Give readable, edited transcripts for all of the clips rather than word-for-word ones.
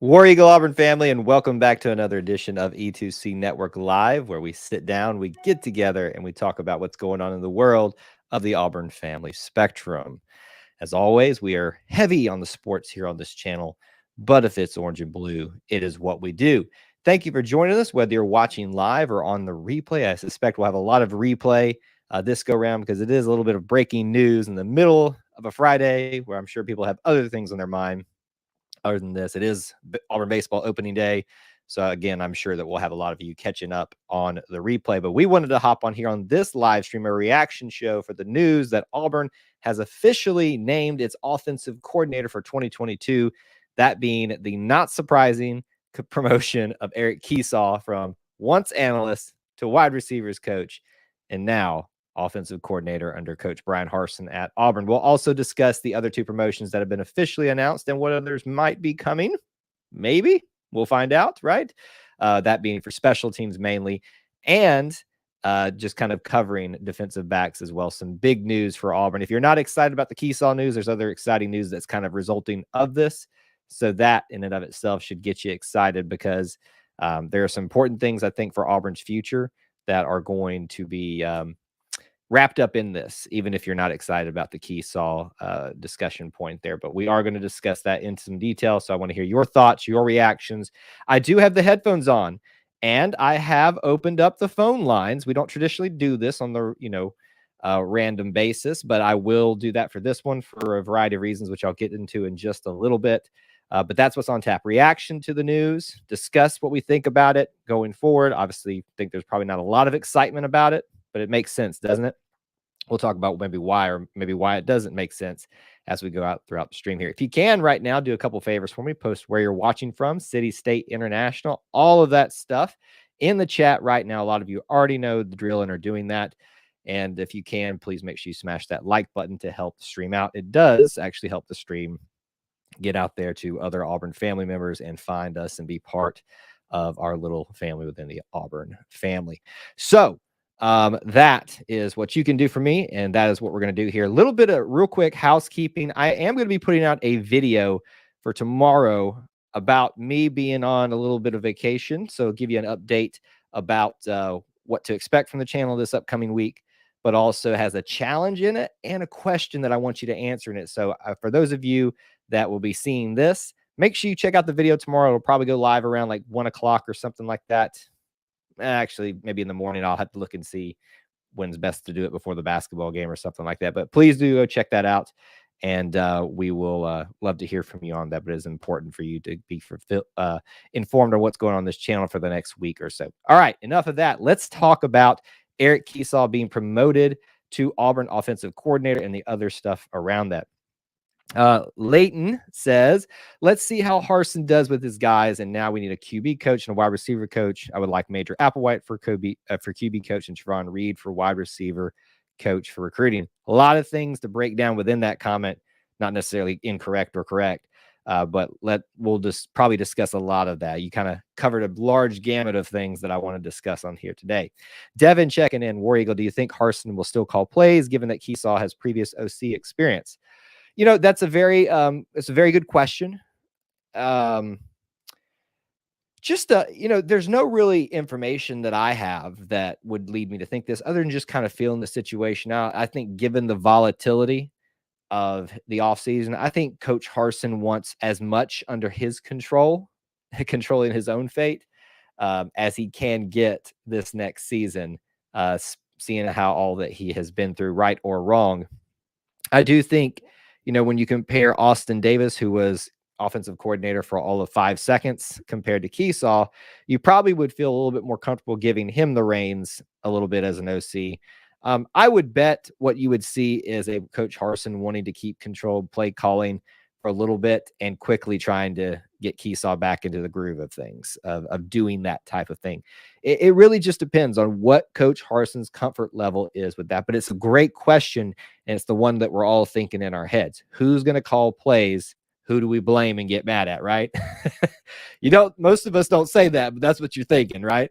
War Eagle Auburn family, and welcome back to another edition of E2C Network Live, where we sit down, we get together, and we talk about what's going on in the world of the Auburn family spectrum. As always, we are heavy on the sports here on this channel, but if it's orange and blue, it is what we do. Thank you for joining us, whether you're watching live or on the replay. I suspect we'll have a lot of replay this go round because it is a little bit of breaking news in the middle of a Friday where I'm sure people have other things on their mind. Other than this, it is Auburn baseball opening day. So again, I'm sure that we'll have a lot of you catching up on the replay, but we wanted to hop on here on this live stream, a reaction show for the news that Auburn has officially named its offensive coordinator for 2022. That being the not surprising promotion of Eric Kiesau from once analyst to wide receivers coach, and now offensive coordinator under Coach Bryan Harsin at Auburn. We'll also discuss the other two promotions that have been officially announced and what others might be coming. Maybe. We'll find out, right? That being for special teams mainly, and just kind of covering defensive backs as well. Some big news for Auburn. If you're not excited about the Kiesau news, there's other exciting news that's kind of resulting of this. So that in and of itself should get you excited because there are some important things, I think, for Auburn's future that are going to be wrapped up in this, even if you're not excited about the Kiesau discussion point there. But we are going to discuss that in some detail. So I want to hear your thoughts, your reactions. I do have the headphones on, and I have opened up the phone lines. We don't traditionally do this on the, random basis, but I will do that for this one for a variety of reasons, which I'll get into in just a little bit. But that's what's on tap. Reaction to the news, discuss what we think about it going forward. Obviously, think there's probably not a lot of excitement about it, but it makes sense, doesn't it? We'll talk about maybe why, or maybe why it doesn't make sense as we go out throughout the stream here. If you can right now, do a couple favors for me. Post where you're watching from, city, state, international, all of that stuff in the chat right now. A lot of you already know the drill and are doing that. And if you can, please make sure you smash that like button to help the stream out. It does actually help the stream get out there to other Auburn family members and find us and be part of our little family within the Auburn family. So that is what you can do for me, and that is what we're going to do here. A little bit of real quick housekeeping. I am going to be putting out a video for tomorrow about me being on a little bit of vacation, so I'll give you an update about what to expect from the channel this upcoming week, but also has a challenge in it and a question that I want you to answer in it. So for those of you that will be seeing this, make sure you check out the video tomorrow. It'll probably go live around like 1 o'clock or something like that. Actually, maybe in the morning. I'll have to look and see when's best to do it before the basketball game or something like that. But please do go check that out. And we will love to hear from you on that. But it is important for you to be informed on what's going on this channel for the next week or so. All right, enough of that. Let's talk about Eric Kiesau being promoted to Auburn offensive coordinator and the other stuff around that. Leighton says, let's see how Harsin does with his guys. And now we need a QB coach and a wide receiver coach. I would like Major Applewhite for QB coach and Trevon Reed for wide receiver coach for recruiting. A lot of things to break down within that comment, not necessarily incorrect or correct. But we'll just probably discuss a lot of that. You kind of covered a large gamut of things that I want to discuss on here today. Devin checking in, War Eagle, do you think Harsin will still call plays given that Kiesau has previous OC experience? You know, that's a very good question. There's no really information that I have that would lead me to think this other than just kind of feeling the situation out. I think given the volatility of the offseason, I think Coach Harsin wants as much under his control, controlling his own fate, as he can get this next season, seeing how all that he has been through, right or wrong. I do think, when you compare Austin Davis, who was offensive coordinator for all of 5 seconds, compared to Kiesau, you probably would feel a little bit more comfortable giving him the reins a little bit as an OC. I would bet what you would see is a Coach Harsin wanting to keep controlled play calling for a little bit and quickly trying to get Kiesau back into the groove of things, of doing that type of thing. It really just depends on what Coach Harsin's comfort level is with that. But it's a great question, and it's the one that we're all thinking in our heads. Who's going to call plays? Who do we blame and get mad at, right? Most of us don't say that, but that's what you're thinking, right?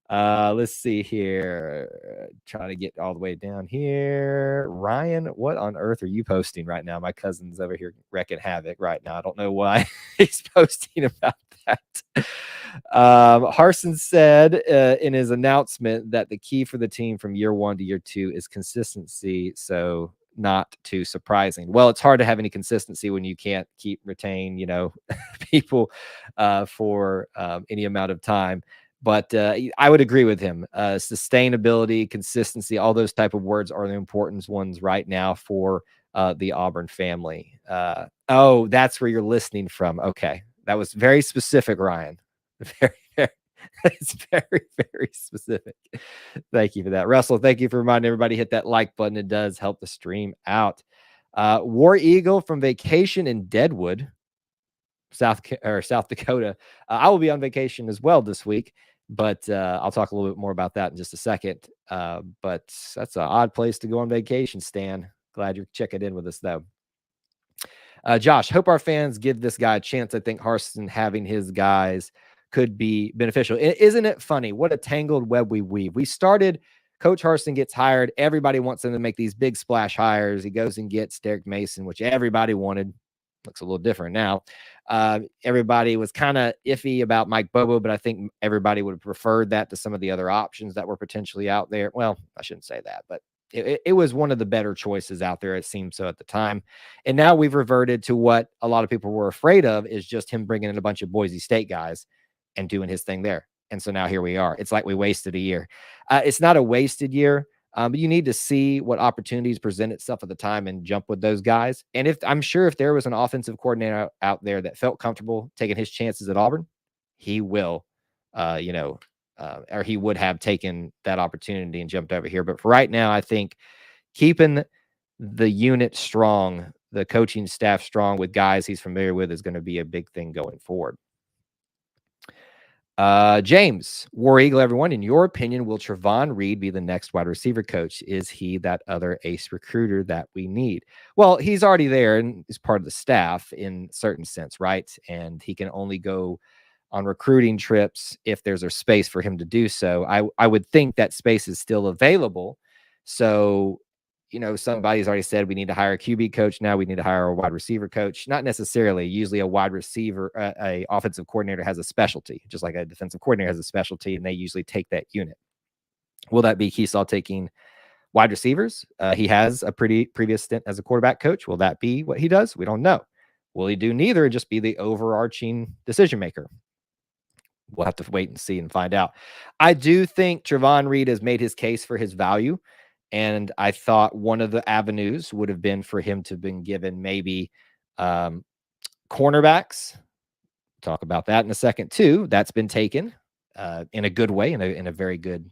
Let's see here. Trying to get all the way down here. Ryan, what on earth are you posting right now? My cousin's over here wrecking havoc right now. I don't know why he's posting about that. Harsin said in his announcement that the key for the team from year 1 to year 2 is consistency. So not too surprising. Well, it's hard to have any consistency when you can't retain, people for any amount of time. But I would agree with him. Sustainability, consistency, all those type of words are the important ones right now for the Auburn family. Oh, that's where you're listening from. Okay. That was very specific, Ryan. Very, very, it's very, very specific. Thank you for that. Russell, thank you for reminding everybody hit that like button. It does help the stream out. War Eagle from vacation in Deadwood, South Dakota. I will be on vacation as well this week, but I'll talk a little bit more about that in just a second. But that's an odd place to go on vacation, Stan. Glad you're checking in with us, though. Josh, hope our fans give this guy a chance. I think Harsin having his guys could be beneficial. Isn't it funny? What a tangled web we weave. We started, Coach Harsin gets hired. Everybody wants him to make these big splash hires. He goes and gets Derek Mason, which everybody wanted. Looks a little different now. Everybody was kind of iffy about Mike Bobo, but I think everybody would have preferred that to some of the other options that were potentially out there. Well, I shouldn't say that, but it was one of the better choices out there. It seemed so at the time. And now we've reverted to what a lot of people were afraid of, is just him bringing in a bunch of Boise State guys and doing his thing there. And so now here we are. It's like we wasted a year. It's not a wasted year. But you need to see what opportunities present itself at the time and jump with those guys. And I'm sure if there was an offensive coordinator out there that felt comfortable taking his chances at Auburn, he will, or he would have taken that opportunity and jumped over here. But for right now, I think keeping the unit strong, the coaching staff strong with guys he's familiar with, is going to be a big thing going forward. James, War Eagle, everyone, in your opinion, will Trevon Reed be the next wide receiver coach? Is he that other ace recruiter that we need? Well, he's already there and is part of the staff in certain sense, right? And he can only go on recruiting trips if there's a space for him to do so. I would think that space is still available. So, somebody's already said we need to hire a QB coach. Now we need to hire a wide receiver coach. Not necessarily. Usually a wide receiver, a offensive coordinator has a specialty, just like a defensive coordinator has a specialty, and they usually take that unit. Will that be Kiesau taking wide receivers? He has a pretty previous stint as a quarterback coach. Will that be what he does? We don't know. Will he do neither and just be the overarching decision maker? We'll have to wait and see and find out. I do think Trevon Reed has made his case for his value. And I thought one of the avenues would have been for him to have been given maybe cornerbacks. Talk about that in a second too. That's been taken in a good way, in a very good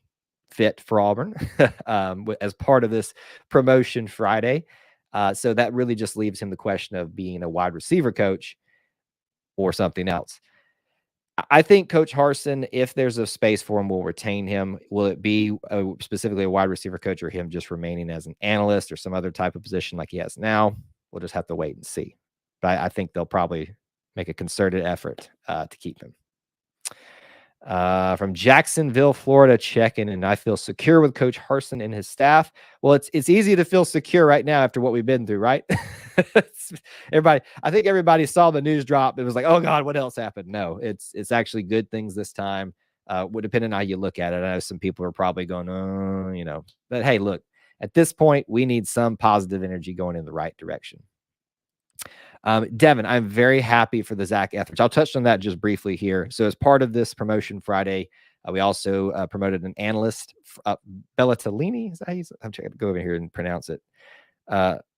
fit for Auburn as part of this promotion Friday. So that really just leaves him the question of being a wide receiver coach or something else. I think Coach Harsin, if there's a space for him, will retain him. Will it be specifically a wide receiver coach, or him just remaining as an analyst or some other type of position like he has now? We'll just have to wait and see. But I think they'll probably make a concerted effort to keep him. From Jacksonville, Florida, checking, and I feel secure with Coach Harsin and his staff. Well, it's easy to feel secure right now after what we've been through, right? I think everybody saw the news drop. It was like, oh God, what else happened? No, it's actually good things this time. Depending on how you look at it. I know some people are probably going, but hey, look, at this point, we need some positive energy going in the right direction. Devin, I'm very happy for the Zach Etheridge. I'll touch on that just briefly here. So as part of this promotion Friday, we also promoted an analyst, Bellatolini. Is that how I'm trying to go over here and pronounce it.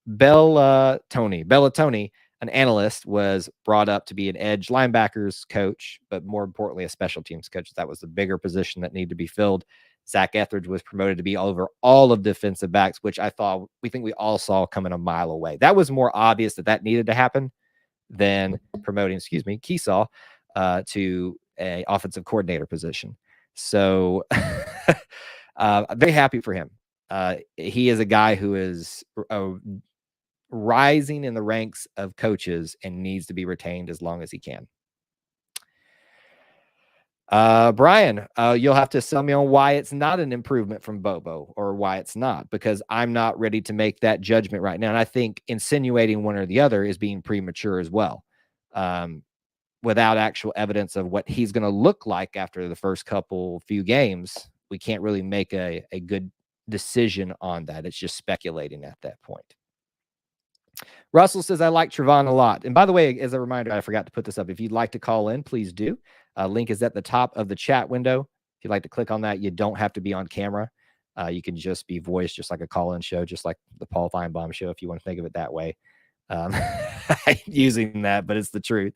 Bellatoni, an analyst, was brought up to be an edge linebackers coach, but more importantly, a special teams coach. That was the bigger position that needed to be filled. Zach Etheridge was promoted to be over all of defensive backs, which we think we all saw coming a mile away. That was more obvious that needed to happen than promoting, Kiesau to a offensive coordinator position. So I'm very happy for him. He is a guy who is rising in the ranks of coaches and needs to be retained as long as he can. Brian, you'll have to sell me on why it's not an improvement from Bobo or why it's not, because I'm not ready to make that judgment right now. And I think insinuating one or the other is being premature as well. Without actual evidence of what he's going to look like after the first few games, we can't really make a good decision on that. It's just speculating at that point. Russell says, I like Trevon a lot. And by the way, as a reminder, I forgot to put this up. If you'd like to call in, please do. Link is at the top of the chat window. If you'd like to click on that, you don't have to be on camera. You can just be voiced, just like a call-in show, just like the Paul Feinbaum show, if you want to think of it that way. Using that, but it's the truth.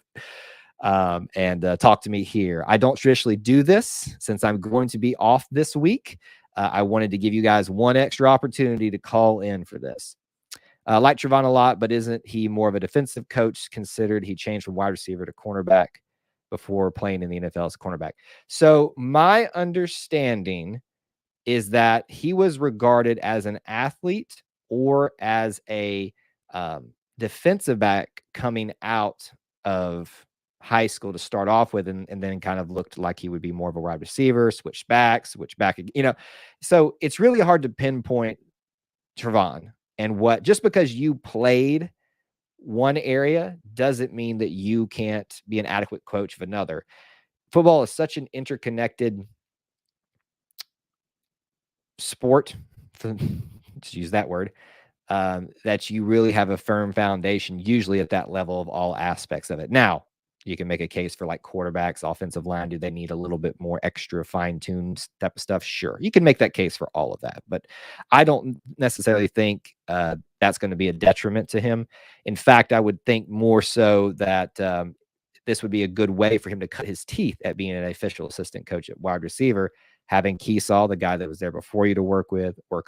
And talk to me here. I don't traditionally do this since I'm going to be off this week. I wanted to give you guys one extra opportunity to call in for this. Like Trevon a lot, but isn't he more of a defensive coach, considered he changed from wide receiver to cornerback before playing in the NFL as a cornerback? So my understanding is that he was regarded as an athlete or as a defensive back coming out of high school to start off with, and then kind of looked like he would be more of a wide receiver, switch back, so it's really hard to pinpoint Trevon. And just because you played one area doesn't mean that you can't be an adequate coach of another. Football is such an interconnected sport, to use that word, that you really have a firm foundation, usually at that level of all aspects of it. Now, you can make a case for like quarterbacks, offensive line. Do they need a little bit more extra fine-tuned type of stuff? Sure. You can make that case for all of that, but I don't necessarily think that's going to be a detriment to him. In fact, I would think more so that this would be a good way for him to cut his teeth at being an official assistant coach at wide receiver, having Kiesau, the guy that was there before you, to work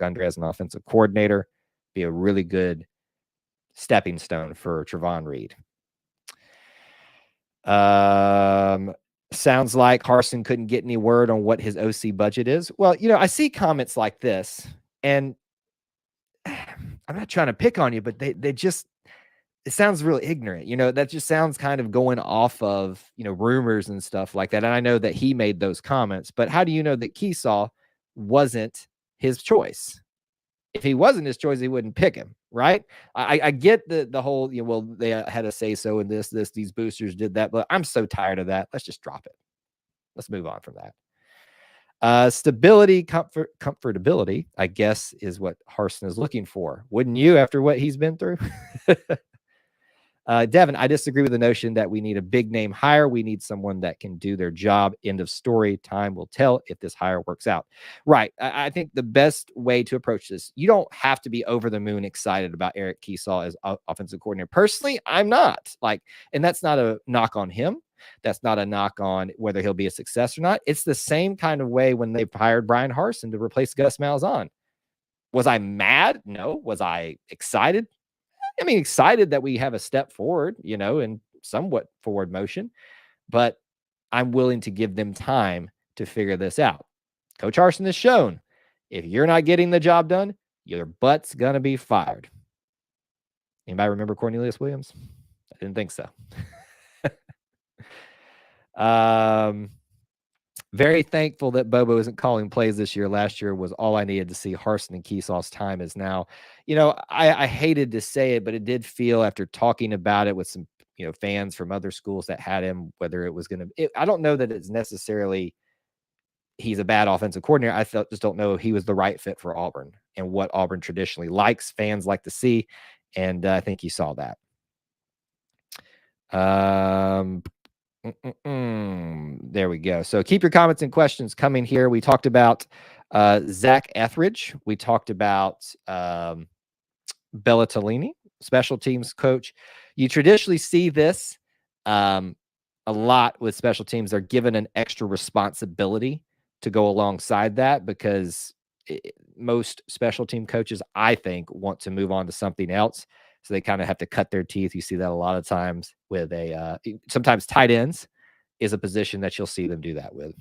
under as an offensive coordinator, be a really good stepping stone for Trevon Reed. Sounds like Harsin couldn't get any word on what his OC budget is. Well, I see comments like this, and I'm not trying to pick on you, but they just, it sounds really ignorant. That just sounds kind of going off of, rumors and stuff like that. And I know that he made those comments, but how do you know that Kiesau wasn't his choice? If he wasn't his choice, he wouldn't pick him, right? I get the whole, well, they had a say so in these boosters did that, but I'm so tired of that. Let's just drop it. Let's move on from that. Stability, comfortability, I guess, is what Harsin is looking for. Wouldn't you, after what he's been through? Devin, I disagree with the notion that we need a big name hire. We need someone that can do their job. End of story. Time will tell if this hire works out. Right. I think the best way to approach this, you don't have to be over the moon excited about Eric Kiesau as offensive coordinator. Personally, I'm not. And that's not a knock on him. That's not a knock on whether he'll be a success or not. It's the same kind of way when they've hired Bryan Harsin to replace Gus Malzahn. Was I mad? No. Was I excited? Excited that we have a step forward, in somewhat forward motion, but I'm willing to give them time to figure this out. Coach Harsin has shown, if you're not getting the job done, your butt's going to be fired. Anybody remember Cornelius Williams? I didn't think so. Very thankful that Bobo isn't calling plays this year. Last year was all I needed to see. Harsin and Kiesau's time is now. I hated to say it, but it did feel, after talking about it with some, fans from other schools that had him, whether it was going to, I don't know that it's necessarily he's a bad offensive coordinator. I just don't know if he was the right fit for Auburn and what Auburn traditionally likes, fans like to see. And I think you saw that. There we go. So keep your comments and questions coming here. We talked about Zach Etheridge. We talked about Bellatellini, special teams coach. You traditionally see this a lot with special teams. They're given an extra responsibility to go alongside that, because most special team coaches, I think, want to move on to something else. So they kind of have to cut their teeth. You see that a lot of times with sometimes tight ends is a position that you'll see them do that with.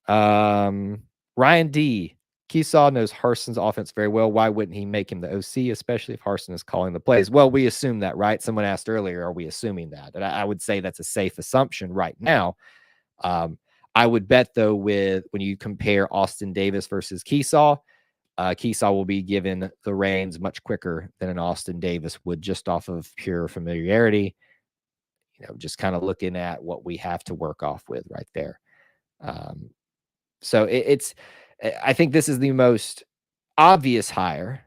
Ryan D. Kiesau knows Harsin's offense very well. Why wouldn't he make him the OC, especially if Harsin is calling the plays? Well, we assume that, right? Someone asked earlier, are we assuming that? And I would say that's a safe assumption right now. I would bet, though, when you compare Austin Davis versus Kiesau, Kiesau will be given the reins much quicker than an Austin Davis would, just off of pure familiarity. Just kind of looking at what we have to work off with right there. So I think this is the most obvious hire,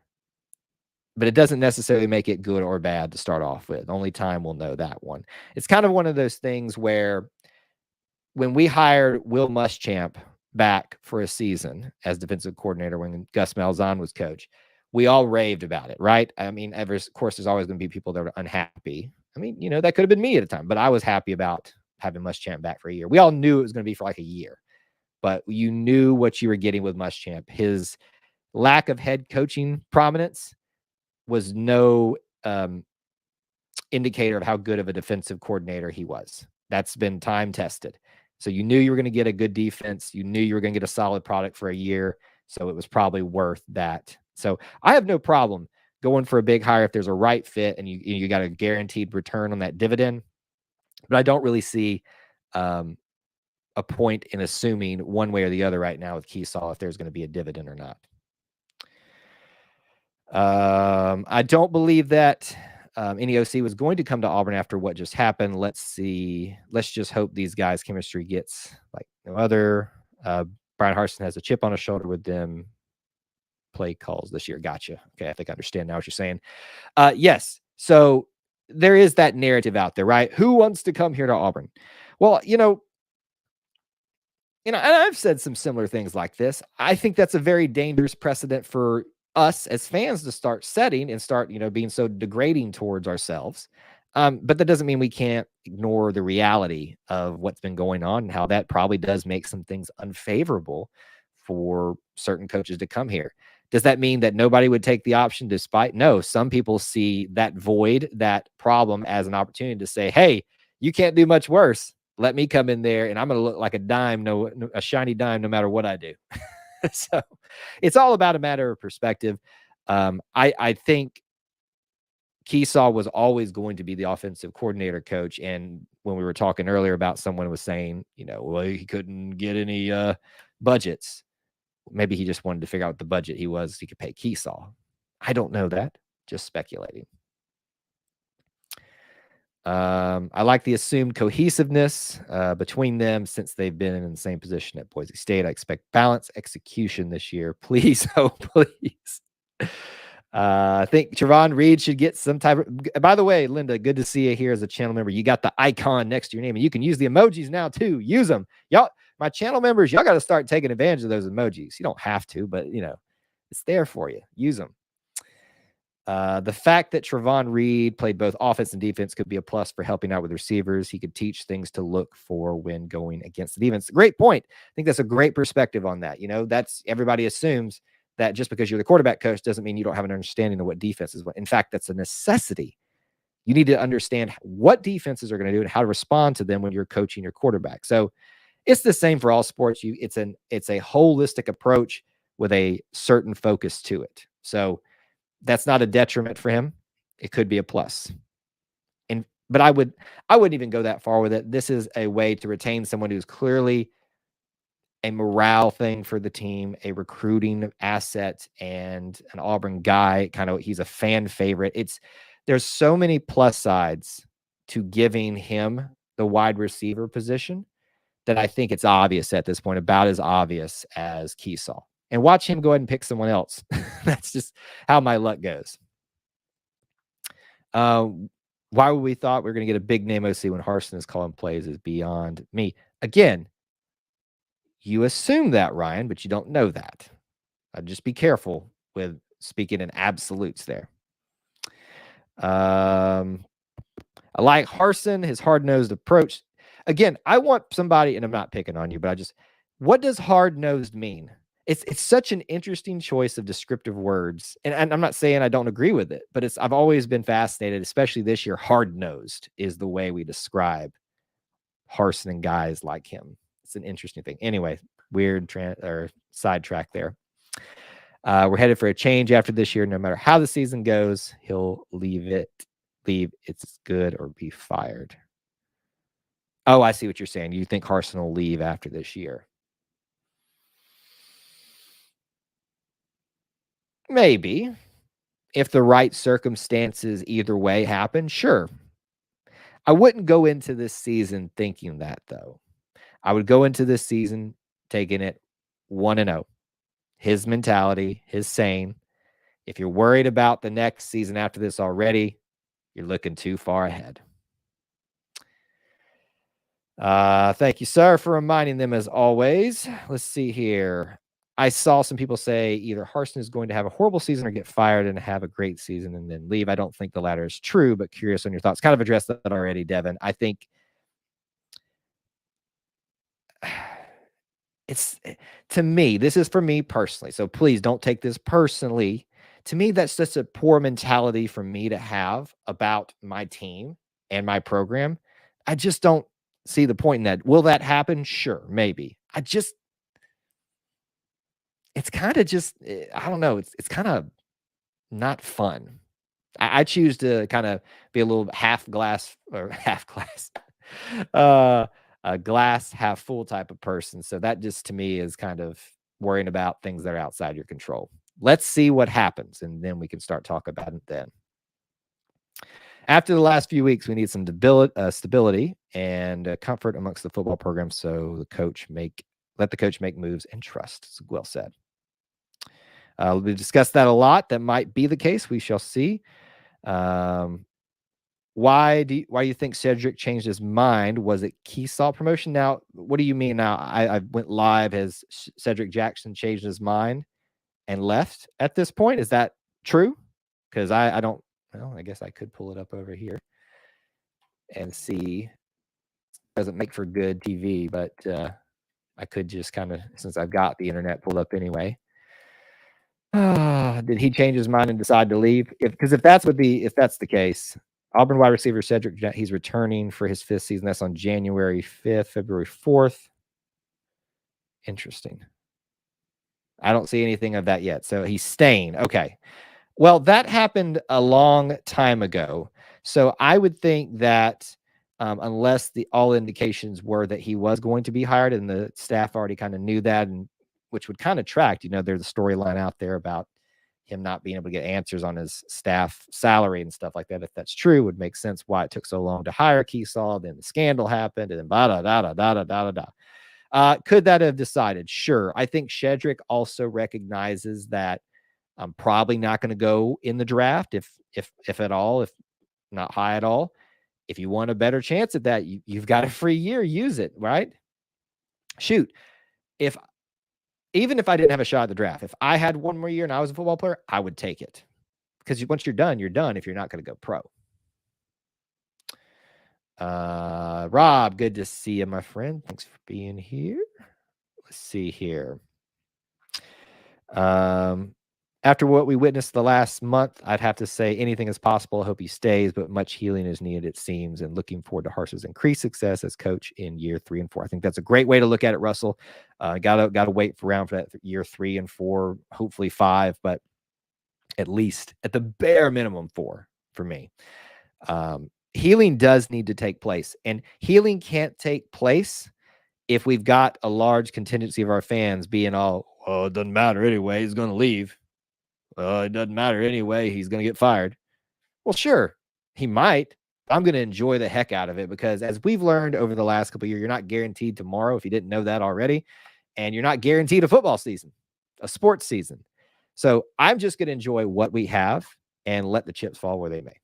but it doesn't necessarily make it good or bad to start off with. Only time will know that one. It's kind of one of those things where when we hired Will Muschamp back for a season as defensive coordinator when Gus Malzahn was coach, we all raved about it, right? I mean, of course, there's always going to be people that are unhappy. I mean, that could have been me at the time, but I was happy about having Muschamp back for a year. We all knew it was going to be for like a year, but you knew what you were getting with Muschamp. His lack of head coaching prominence was no indicator of how good of a defensive coordinator he was. That's been time tested. So you knew you were going to get a good defense. You knew you were going to get a solid product for a year. So it was probably worth that. So I have no problem going for a big hire if there's a right fit and you got a guaranteed return on that dividend. But I don't really see a point in assuming one way or the other right now with Kiesau if there's going to be a dividend or not. I don't believe that any OC was going to come to Auburn after what just happened. Let's see. Let's just hope these guys' chemistry gets like no other. Bryan Harsin has a chip on his shoulder with them. Play calls this year. Gotcha. Okay, I think I understand now what you're saying. Yes. So there is that narrative out there, right? Who wants to come here to Auburn? Well, and I've said some similar things like this. I think that's a very dangerous precedent for us as fans to start setting and start, being so degrading towards ourselves. But that doesn't mean we can't ignore the reality of what's been going on and how that probably does make some things unfavorable for certain coaches to come here. Does that mean that nobody would take the option despite? No, some people see that void, that problem as an opportunity to say, hey, you can't do much worse. Let me come in there and I'm going to look like a dime, a shiny dime, no matter what I do. So it's all about a matter of perspective. I think Kiesau was always going to be the offensive coordinator coach. And when we were talking earlier about someone was saying, well, he couldn't get any budgets. Maybe he just wanted to figure out what the budget he could pay Kiesau. I don't know that. Just speculating. I like the assumed cohesiveness between them since they've been in the same position at Boise State. I expect balanced execution this year. Please, oh, please. I think Trevon Reed should get some type of... By the way, Linda, good to see you here as a channel member. You got the icon next to your name, and you can use the emojis now, too. Use them. Y'all, my channel members, y'all got to start taking advantage of those emojis. You don't have to, but, it's there for you. Use them. The fact that Trevon Reed played both offense and defense could be a plus for helping out with receivers. He could teach things to look for when going against the defense. Great point. I think that's a great perspective on that. That's everybody assumes that just because you're the quarterback coach doesn't mean you don't have an understanding of what defense is. In fact, that's a necessity. You need to understand what defenses are going to do and how to respond to them when you're coaching your quarterback. So it's the same for all sports. It's a holistic approach with a certain focus to it. So that's not a detriment for him. It could be a plus. But I wouldn't even go that far with it. This is a way to retain someone who's clearly a morale thing for the team, a recruiting asset, and an Auburn guy. He's a fan favorite. There's so many plus sides to giving him the wide receiver position that I think it's obvious at this point, about as obvious as Kiesau. And watch him go ahead and pick someone else. That's just how my luck goes. Why would we thought we were going to get a big name OC when Harsin is calling plays is beyond me. Again, you assume that, Ryan, but you don't know that. Just be careful with speaking in absolutes there. I like Harsin, his hard-nosed approach. Again, I want somebody, and I'm not picking on you, but what does hard-nosed mean? It's such an interesting choice of descriptive words. And I'm not saying I don't agree with it, but I've always been fascinated, especially this year. Hard-nosed is the way we describe Harsin and guys like him. It's an interesting thing. Anyway, weird sidetrack there. We're headed for a change after this year. No matter how the season goes, he'll leave it's good or be fired. Oh, I see what you're saying. You think Harsin will leave after this year? Maybe. If the right circumstances either way happen, sure. I wouldn't go into this season thinking that, though. I would go into this season taking it 1-0. His mentality, his saying. If you're worried about the next season after this already, you're looking too far ahead. Thank you, sir, for reminding them as always. Let's see here. I saw some people say either Harsin is going to have a horrible season or get fired and have a great season and then leave. I don't think the latter is true, but curious on your thoughts. Kind of addressed that already, Devin. I think it's, to me, this is for me personally. So please don't take this personally. To me, that's just a poor mentality for me to have about my team and my program. I just don't see the point in that. Will that happen? Sure, maybe. It's kind of just, I don't know. It's kind of not fun. I choose to kind of be a little half glass or half glass, a glass half full type of person. So that just to me is kind of worrying about things that are outside your control. Let's see what happens, and then we can start talking about it then. After the last few weeks, we need some stability and comfort amongst the football program. So let the coach make moves and trust. It's well said. We discussed that a lot. That might be the case. We shall see. Why do you think Cedric changed his mind? Was it Kiesau promotion? Now, what do you mean? Now, I went live. Has Cedric Jackson changed his mind and left at this point? Is that true? Because I don't. Well, I guess I could pull it up over here and see. Doesn't make for good TV, but I could just kind of, since I've got the internet pulled up anyway. Did he change his mind and decide to leave? If that's the case, Auburn wide receiver Cedric, he's returning for his 5th season. That's on January 5th, February 4th. Interesting. I don't see anything of that yet. So he's staying. Okay. Well, that happened a long time ago. So I would think that unless all indications were that he was going to be hired and the staff already kind of knew that, and which would kind of track, there's a storyline out there about him not being able to get answers on his staff salary and stuff like that. If that's true, it would make sense why it took so long to hire Kiesau. Then the scandal happened, and then could that have decided? Sure. I think Cedric also recognizes that I'm probably not going to go in the draft, if at all, if not high at all. If you want a better chance at that, you've got a free year, use it, right? Shoot. Even if I didn't have a shot at the draft, if I had one more year and I was a football player, I would take it. Because once you're done if you're not going to go pro. Rob, good to see you, my friend. Thanks for being here. Let's see here. After what we witnessed the last month, I'd have to say anything is possible. I hope he stays, but much healing is needed, it seems, and looking forward to Harsin's increased success as coach in year 3 and 4. I think that's a great way to look at it, Russell. Gotta wait around for that year 3 and 4, hopefully 5, but at least at the bare minimum 4 for me. Healing does need to take place, and healing can't take place if we've got a large contingency of our fans being all, "Oh, it doesn't matter anyway. He's going to leave. It doesn't matter anyway. He's going to get fired." Well, sure, he might. I'm going to enjoy the heck out of it because, as we've learned over the last couple of years, you're not guaranteed tomorrow if you didn't know that already, and you're not guaranteed a football season, a sports season. So I'm just going to enjoy what we have and let the chips fall where they may.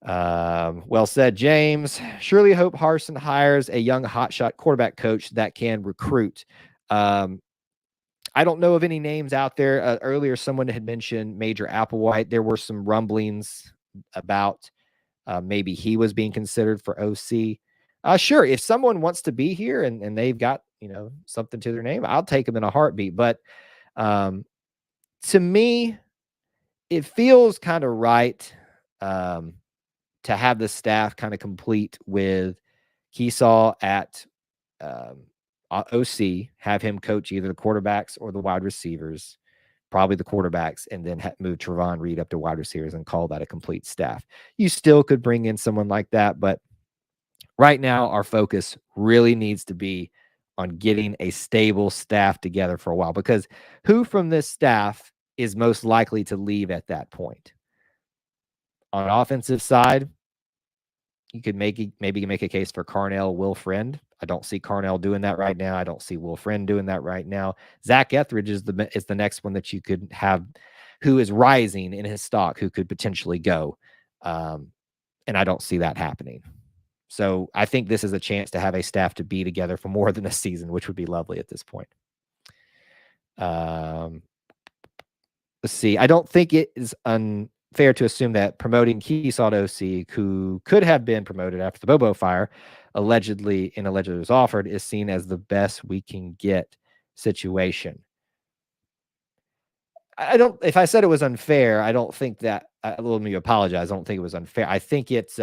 Well said, James. Surely hope Harsin hires a young hotshot quarterback coach that can recruit. I don't know of any names out there. Earlier, someone had mentioned Major Applewhite. There were some rumblings about maybe he was being considered for OC. Sure, if someone wants to be here and they've got something to their name, I'll take them in a heartbeat. But to me, it feels kind of right to have the staff kind of complete with Kiesau at OC, have him coach either the quarterbacks or the wide receivers, probably the quarterbacks, and then move Trevon Reed up to wide receivers and call that a complete staff. You still could bring in someone like that, but Right now, our focus really needs to be on getting a stable staff together for a while, because who from this staff is most likely to leave at that point? On the offensive side, you could maybe make a case for Carnell Will Friend. I don't see Carnell doing that right now. I don't see Will Friend doing that right now. Zach Etheridge is the next one that you could have, who is rising in his stock, who could potentially go. And I don't see that happening. So I think this is a chance to have a staff to be together for more than a season, which would be lovely at this point. Let's see. I don't think it is unfair to assume that promoting Kiesau to OC, who could have been promoted after the Bobo fire, allegedly was offered, is seen as the best we can get situation. I don't, if I said it was unfair, I don't think that, let me apologize. I don't think it was unfair. I think it's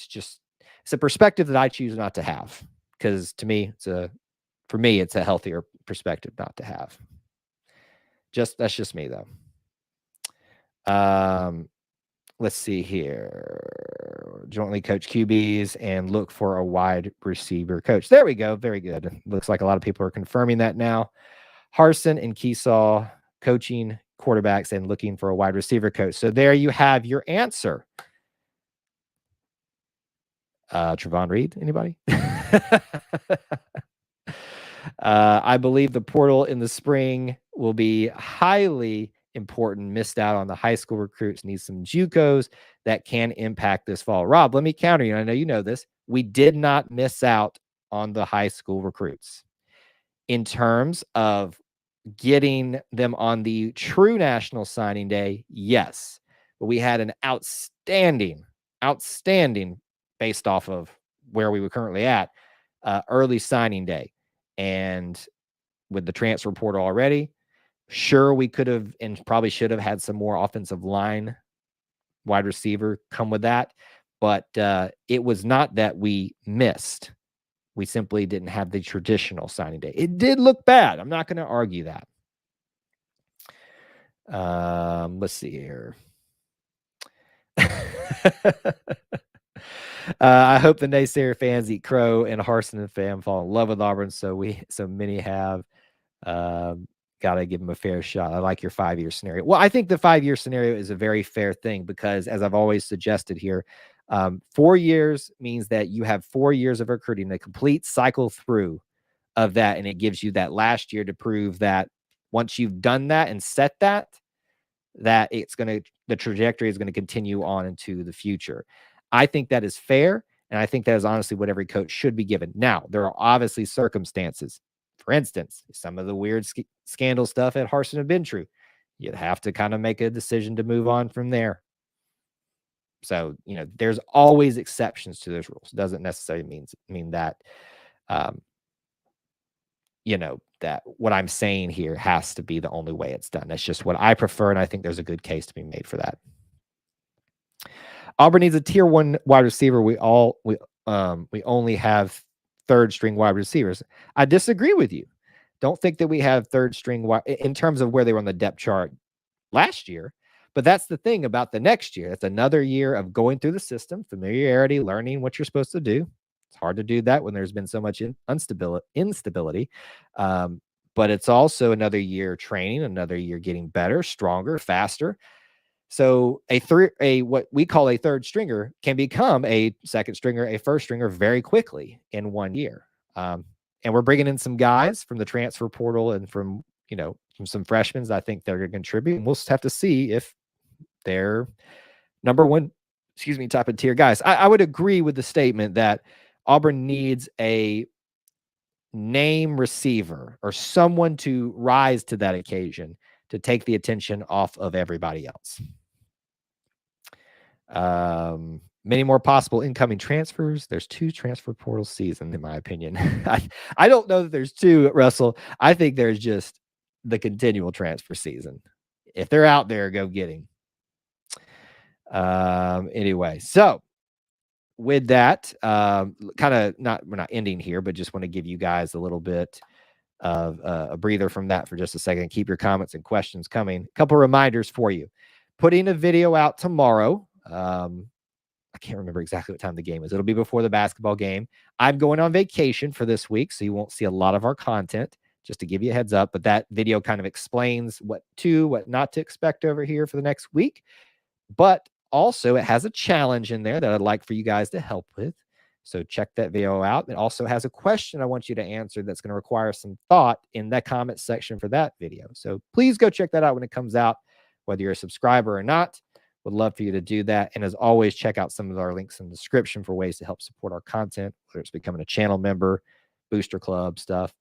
just, it's a perspective that I choose not to have, because to me, for me, it's a healthier perspective not to have. That's just me though. Let's see here. Jointly coach QBs and look for a wide receiver coach. There we go. Very good. Looks like a lot of people are confirming that now. Harsin and Kiesau coaching quarterbacks and looking for a wide receiver coach. So there you have your answer. Trevon Reed, anybody? I believe the portal in the spring will be highly important. Missed out on the high school recruits. Need some JUCOs that can impact this fall. Rob, let me counter you. I know you know this. We did not miss out on the high school recruits. In terms of getting them on the true national signing day, yes. But we had an outstanding, based off of where we were currently at, early signing day. And with the transfer portal already, sure, we could have and probably should have had some more offensive line wide receiver come with that. But it was not that we missed. We simply didn't have the traditional signing day. It did look bad. I'm not going to argue that. Let's see here. I hope the naysayer fans eat crow and Harsin and fam fall in love with Auburn. So many have. Got to give them a fair shot. I like your 5-year scenario. Well, I think the 5-year scenario is a very fair thing, because as I've always suggested here, 4 years means that you have 4 years of recruiting, a complete cycle through of that. And it gives you that last year to prove that once you've done that and set that the trajectory is going to continue on into the future. I think that is fair. And I think that is honestly what every coach should be given. Now, there are obviously circumstances. For instance, some of the weird scandal stuff at Harsin have been true. You'd have to kind of make a decision to move on from there. So, there's always exceptions to those rules. It doesn't necessarily mean that, that what I'm saying here has to be the only way it's done. That's just what I prefer, and I think there's a good case to be made for that. Auburn needs a tier 1 wide receiver. We only have third string wide receivers. I disagree with you. Don't think that we have third string wide in terms of where they were on the depth chart last year. But that's the thing about the next year. It's another year of going through the system, familiarity, learning what you're supposed to do. It's hard to do that when there's been so much instability. But it's also another year training, another year getting better, stronger, faster. So what we call a third stringer can become a second stringer, a first stringer very quickly in 1 year. And we're bringing in some guys from the transfer portal and from some freshmen. I think they're going to contribute, and we'll just have to see if they're number one, type of tier guys. I would agree with the statement that Auburn needs a name receiver or someone to rise to that occasion to take the attention off of everybody else. Many more possible incoming transfers. There's 2 transfer portal seasons, in my opinion. I don't know that there's 2, Russell. I think there's just the continual transfer season. If they're out there, go get him. Anyway, so with that, we're not ending here, but just want to give you guys a little bit of a breather from that for just a second. Keep your comments and questions coming. A couple reminders for you. Putting a video out tomorrow. I can't remember exactly what time the game is. It'll be before the basketball game. I'm going on vacation for this week, so you won't see a lot of our content, just to give you a heads up. But that video kind of explains what not to expect over here for the next week. But also, it has a challenge in there that I'd like for you guys to help with. So check that video out. It also has a question I want you to answer that's going to require some thought in the comment section for that video. So please go check that out when it comes out, whether you're a subscriber or not. Would love for you to do that. And as always, check out some of our links in the description for ways to help support our content, whether it's becoming a channel member, booster club stuff.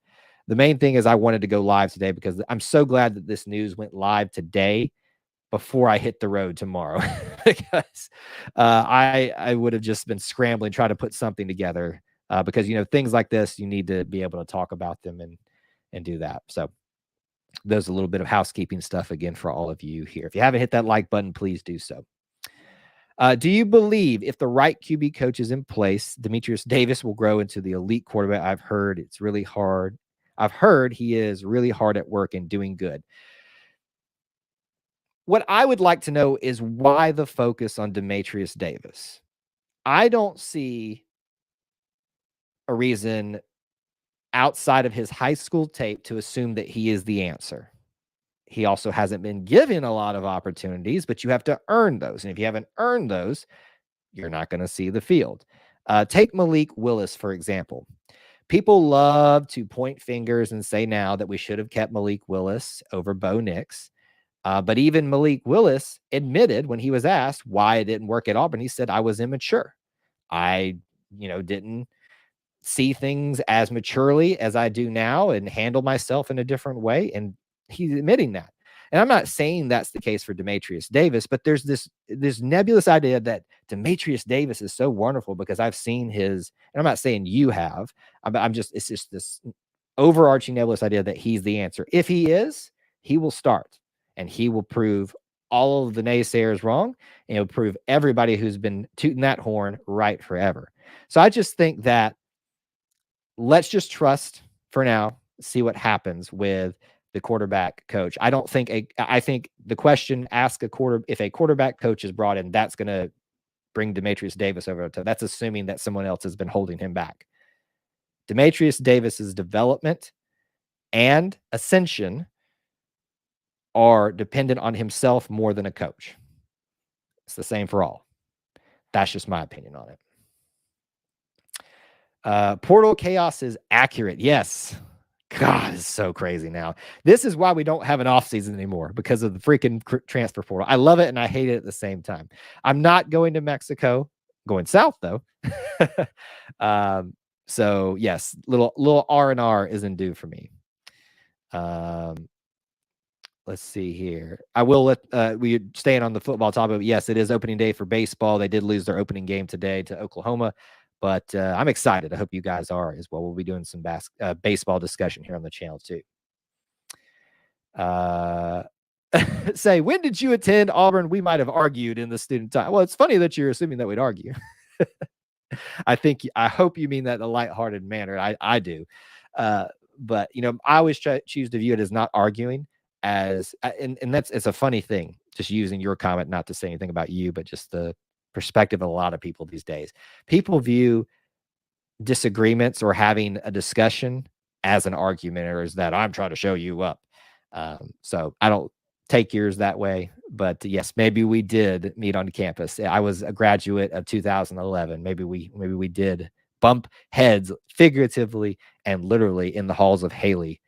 The main thing is I wanted to go live today because I'm so glad that this news went live today before I hit the road tomorrow, because I would have just been scrambling, trying to put something together, because, things like this, you need to be able to talk about them and do that. So there's a little bit of housekeeping stuff again for all of you here. If you haven't hit that like button, please do so. Do you believe if the right QB coach is in place, Demetrius Davis will grow into the elite quarterback? I've heard it's really hard. I've heard he is really hard at work and doing good. What I would like to know is why the focus on Demetrius Davis. I don't see a reason outside of his high school tape to assume that he is the answer. He also hasn't been given a lot of opportunities, but you have to earn those. And if you haven't earned those, you're not going to see the field. Take Malik Willis, for example. People love to point fingers and say now that we should have kept Malik Willis over Bo Nix. But even Malik Willis admitted when he was asked why it didn't work at Auburn, he said, I was immature. I, didn't see things as maturely as I do now and handle myself in a different way. And he's admitting that. And I'm not saying that's the case for Demetrius Davis, but there's this nebulous idea that Demetrius Davis is so wonderful because I've seen his, and I'm not saying you have, it's just this overarching nebulous idea that he's the answer. If he is, he will start and he will prove all of the naysayers wrong, and he'll prove everybody who's been tooting that horn right forever. So I just think that let's just trust for now, see what happens with the quarterback coach. I think the question ask if a quarterback coach is brought in, that's going to bring Demetrius Davis over to, that's assuming that someone else has been holding him back. Demetrius Davis's development and ascension are dependent on himself more than a coach. It's the same for all. That's just my opinion on it. Portal chaos is accurate. Yes. God, it's so crazy now. This is why we don't have an offseason anymore, because of the freaking transfer portal. I love it and I hate it at the same time. I'm not going to Mexico. Going south though. So yes, little R&R isn't due for me. Let's see here. I will let we staying on the football topic. Yes, it is opening day for baseball. They did lose their opening game today to Oklahoma, but I'm excited. I hope you guys are as well. We'll be doing some baseball discussion here on the channel too. Say, when did you attend Auburn? We might have argued in the student time. Well, it's funny that you're assuming that we'd argue. I hope you mean that in a lighthearted manner. I do. But I always choose to view it as not arguing, and it's a funny thing, just using your comment, not to say anything about you, but just the perspective of a lot of people these days. People view disagreements or having a discussion as an argument, or as that I'm trying to show you up. So I don't take yours that way, but yes, maybe we did meet on campus. I was a graduate of 2011. Maybe we did bump heads figuratively and literally in the halls of Haley,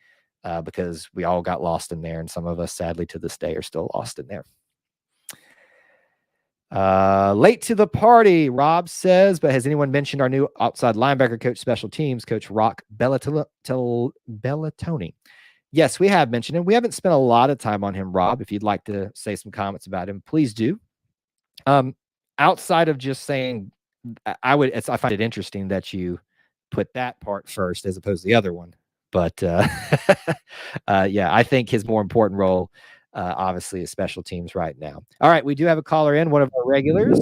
because we all got lost in there, and some of us sadly to this day are still lost in there. Late to the party, Rob says, but has anyone mentioned our new outside linebacker coach, special teams coach, Rock Bellatoni? Yes, we have mentioned him. We haven't spent a lot of time on him, Rob. If you'd like to say some comments about him, please do. Outside of just saying, I find it interesting that you put that part first as opposed to the other one. But yeah, I think his more important role, obviously, is special teams right now. All right, we do have a caller in, one of our regulars.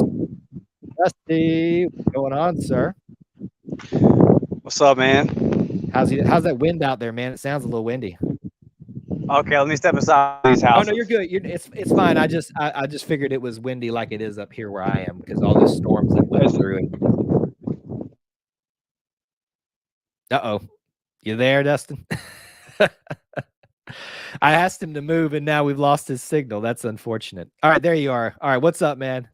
Dusty, what's going on, sir? What's up, man? How's that wind out there, man? It sounds a little windy. Okay, let me step aside these Oh houses. no, you're good. It's fine. I just figured it was windy like it is up here where I am because all those storms that went through. And uh-oh, you there, Dustin? I asked him to move, and now we've lost his signal. That's unfortunate. All right, there you are. All right, what's up, man?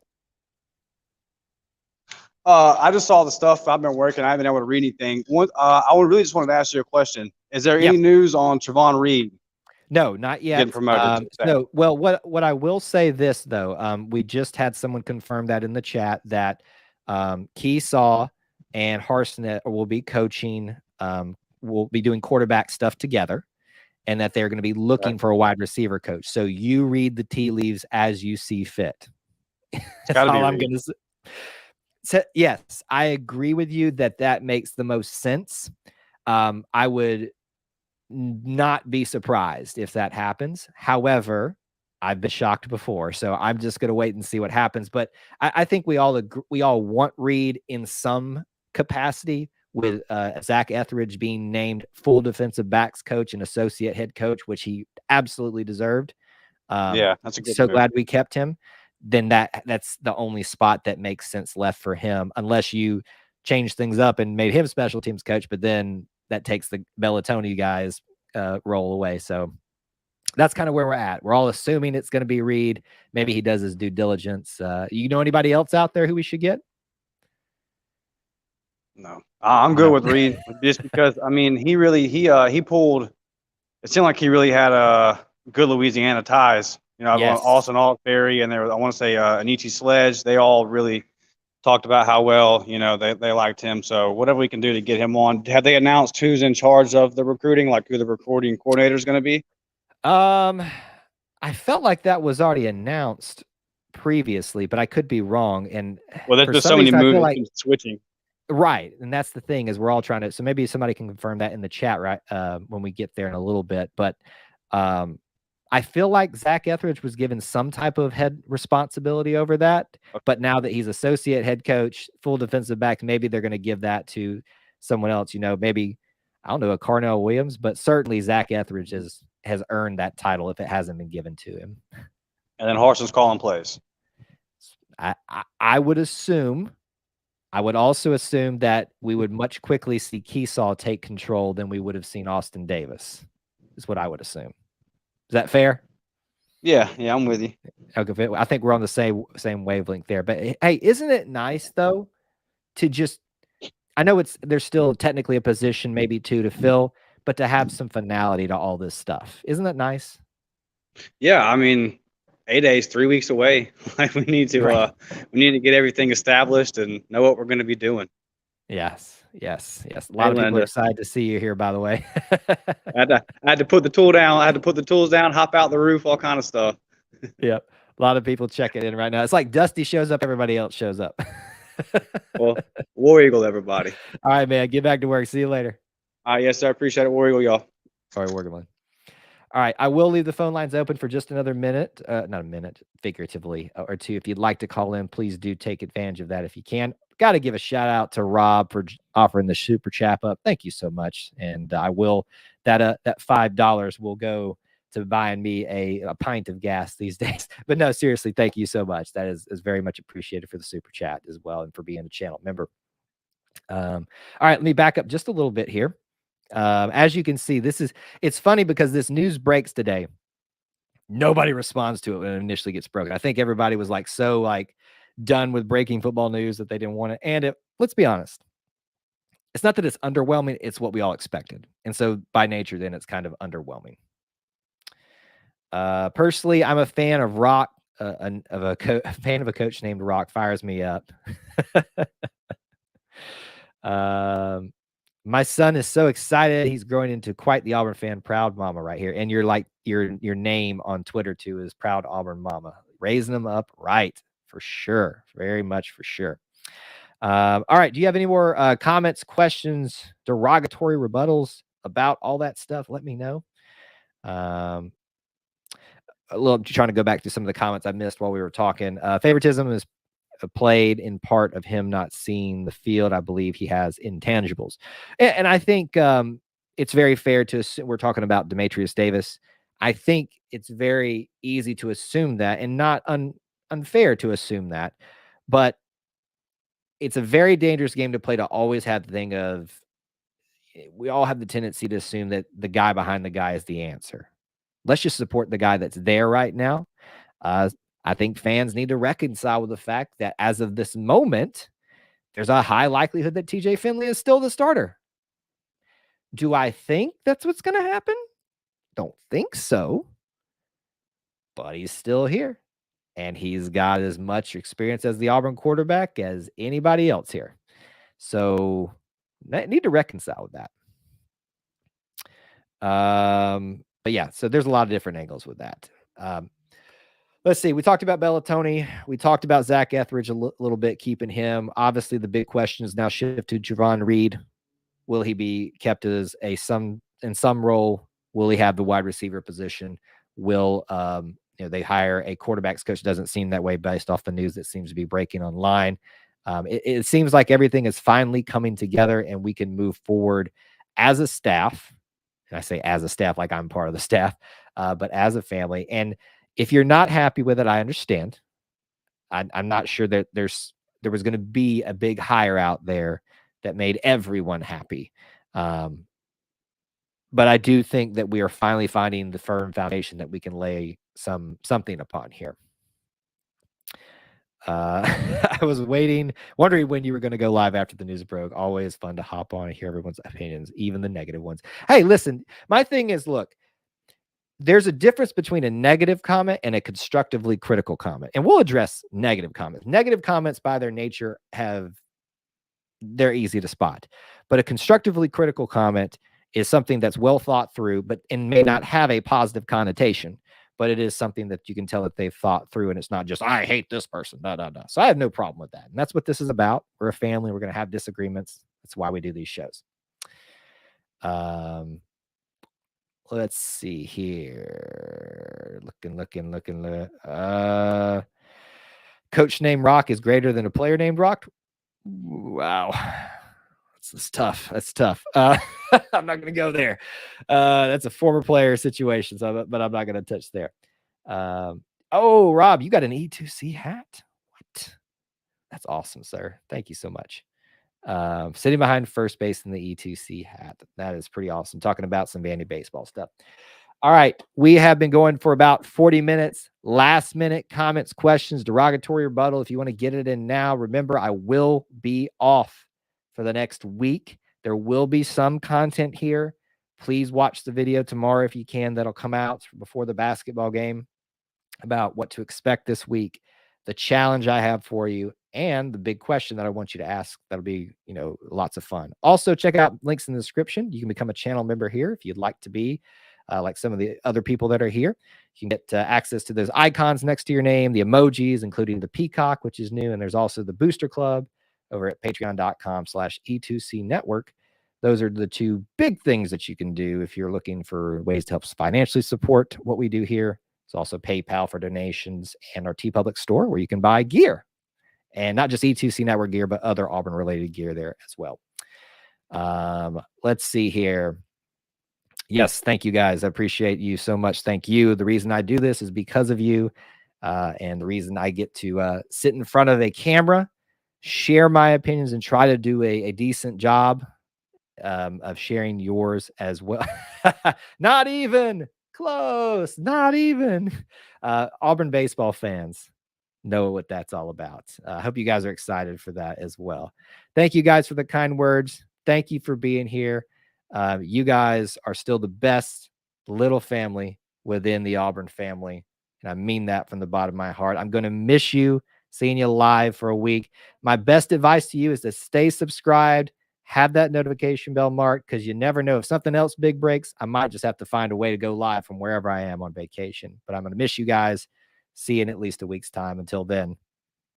I just saw the stuff. I've been working. I haven't been able to read anything. I really just wanted to ask you a question. Is there any news on Trevon Reed? No, not yet. Getting promoted. No, well, what I will say this though, we just had someone confirm that in the chat that Kiesau and Harsin will be coaching. Will be doing quarterback stuff together, and that they're going to be looking for a wide receiver coach. So you read the tea leaves as you see fit. That's all I'm going to say. So, yes, I agree with you that makes the most sense. I would not be surprised if that happens. However, I've been shocked before, so I'm just going to wait and see what happens. But I think we all want Reed in some capacity, with Zach Etheridge being named full defensive backs coach and associate head coach, which he absolutely deserved. Yeah, that's a good so move. Glad we kept him. Then that's the only spot that makes sense left for him, unless you change things up and made him special teams coach, but then that takes the Bellatoni guys role away. So that's kind of where we're at. We're all assuming it's going to be Reed. Maybe he does his due diligence. You know anybody else out there who we should get? No, I'm good with Reed, just because I mean he pulled. It seemed like he really had good Louisiana ties. You know, yes. Austin Altberry and I want to say Anichi Sledge. They all really talked about how well they liked him. So whatever we can do to get him on. Have they announced who's in charge of the recruiting? Like who the recruiting coordinator is going to be? I felt like that was already announced previously, but I could be wrong. And well, there's so many moves like, switching. Right. And that's the thing, is we're all trying to, so maybe somebody can confirm that in the chat, right? When we get there in a little bit, but I feel like Zach Etheridge was given some type of head responsibility over that, but now that he's associate head coach, full defensive back, maybe they're going to give that to someone else, maybe, I don't know, a Carnell Williams, but certainly Zach Etheridge has earned that title if it hasn't been given to him. And then Harsin's calling plays. I would assume, I would also assume that we would much quickly see Kiesau take control than we would have seen Austin Davis, is what I would assume. Is that fair? Yeah, I'm with you. Okay, I think we're on the same wavelength there. But hey, isn't it nice though to just, I know there's still technically a position, maybe two to fill, but to have some finality to all this stuff. Isn't that nice? Yeah, I mean, 8 days, 3 weeks away. Like we need to get everything established and know what we're going to be doing. Yes. A lot of people are excited to see you here, by the way. I had to put the tool down. I had to put the tools down, hop out the roof, all kind of stuff. Yep. A lot of people checking in right now. It's like Dusty shows up, everybody else shows up. Well, War Eagle, everybody. All right, man. Get back to work. See you later. All right, yes, sir. Appreciate it, War Eagle, y'all. All right, War Eagle. All right, I will leave the phone lines open for just another minute, not a minute, figuratively, or two. If you'd like to call in, please do take advantage of that if you can. Got to give a shout out to Rob for offering the super chat up. Thank you so much. And I will, that $5 will go to buying me a pint of gas these days. But no, seriously, thank you so much. That is very much appreciated for the super chat as well, and for being a channel member. All right, let me back up just a little bit here. As you can see, it's funny because this news breaks today. Nobody responds to it when it initially gets broken. I think everybody was so done with breaking football news that they didn't want it. And let's be honest, it's not that it's underwhelming. It's what we all expected. And so by nature, then it's kind of underwhelming. Personally, I'm a fan of Rock, a fan of a coach named Rock. Fires me up. My son is so excited. He's growing into quite the Auburn fan. Proud mama right here. And you're like, your name on Twitter too is Proud Auburn Mama. Raising them up right, for sure. Very much for sure. All right. Do you have any more comments, questions, derogatory rebuttals about all that stuff? Let me know. A little trying to go back to some of the comments I missed while we were talking. Favoritism is played in part of him not seeing the field. I believe he has intangibles. And I think it's very fair to assume, we're talking about Demetrius Davis. I think it's very easy to assume that, and not unfair to assume that, but it's a very dangerous game to play, to always have the thing of, we all have the tendency to assume that the guy behind the guy is the answer. Let's just support the guy that's there right now. I think fans need to reconcile with the fact that as of this moment, there's a high likelihood that TJ Finley is still the starter. Do I think that's what's going to happen? Don't think so. But he's still here. And he's got as much experience as the Auburn quarterback as anybody else here. So I need to reconcile with that. But yeah, so there's a lot of different angles with that. Let's see. We talked about Bellatoni. We talked about Zach Etheridge a little bit, keeping him. Obviously, the big question is now shift to Javon Reed. Will he be kept as in some role? Will he have the wide receiver position? Will they hire a quarterbacks coach? Doesn't seem that way based off the news that seems to be breaking online. It seems like everything is finally coming together, and we can move forward as a staff. And I say as a staff like I'm part of the staff, but as a family. And if you're not happy with it, I understand. I'm not sure that there was going to be a big hire out there that made everyone happy. But I do think that we are finally finding the firm foundation that we can lay something upon here. I was wondering when you were going to go live after the news broke. Always fun to hop on and hear everyone's opinions, even the negative ones. Hey, listen, my thing is, look, there's a difference between a negative comment and a constructively critical comment. And we'll address negative comments. Negative comments by their nature they're easy to spot. But a constructively critical comment is something that's well thought through, and may not have a positive connotation, but it is something that you can tell that they've thought through, and it's not just, I hate this person. So I have no problem with that. And that's what this is about. We're a family. We're going to have disagreements. That's why we do these shows. Let's see here. Looking. Coach named Rock is greater than a player named Rock. Wow. That's tough. That's tough. I'm not going to go there. That's a former player situation, but I'm not going to touch there. Oh, Rob, you got an E2C hat? What? That's awesome, sir. Thank you so much. Sitting behind first base in the E2C hat. That is pretty awesome. Talking about some Vandy baseball stuff. All right. We have been going for about 40 minutes. Last minute comments, questions, derogatory rebuttal. If you want to get it in now, remember, I will be off for the next week. There will be some content here. Please watch the video tomorrow if you can. That'll come out before the basketball game about what to expect this week, the challenge I have for you, and the big question that I want you to ask. That'll be, lots of fun. Also, check out links in the description. You can become a channel member here if you'd like to be. Like some of the other people that are here. You can get access to those icons next to your name, the emojis, including the peacock, which is new. And there's also the Booster Club over at patreon.com/E2C Network. Those are the two big things that you can do if you're looking for ways to help financially support what we do here. It's also PayPal for donations, and our TeePublic store where you can buy gear. And not just E2C Network gear, but other Auburn-related gear there as well. Let's see here. Yes, thank you, guys. I appreciate you so much. Thank you. The reason I do this is because of you. And the reason I get to sit in front of a camera, share my opinions, and try to do a decent job of sharing yours as well. Not even close. Not even. Auburn baseball fans know what that's all about. I hope you guys are excited for that as well. Thank you guys for the kind words. Thank you for being here. You guys are still the best little family within the Auburn family. And I mean that from the bottom of my heart. I'm going to miss you, seeing you live for a week. My best advice to you is to stay subscribed, have that notification bell marked, because you never know if something else big breaks. I might just have to find a way to go live from wherever I am on vacation. But I'm going to miss you guys. See you in at least a week's time. Until then,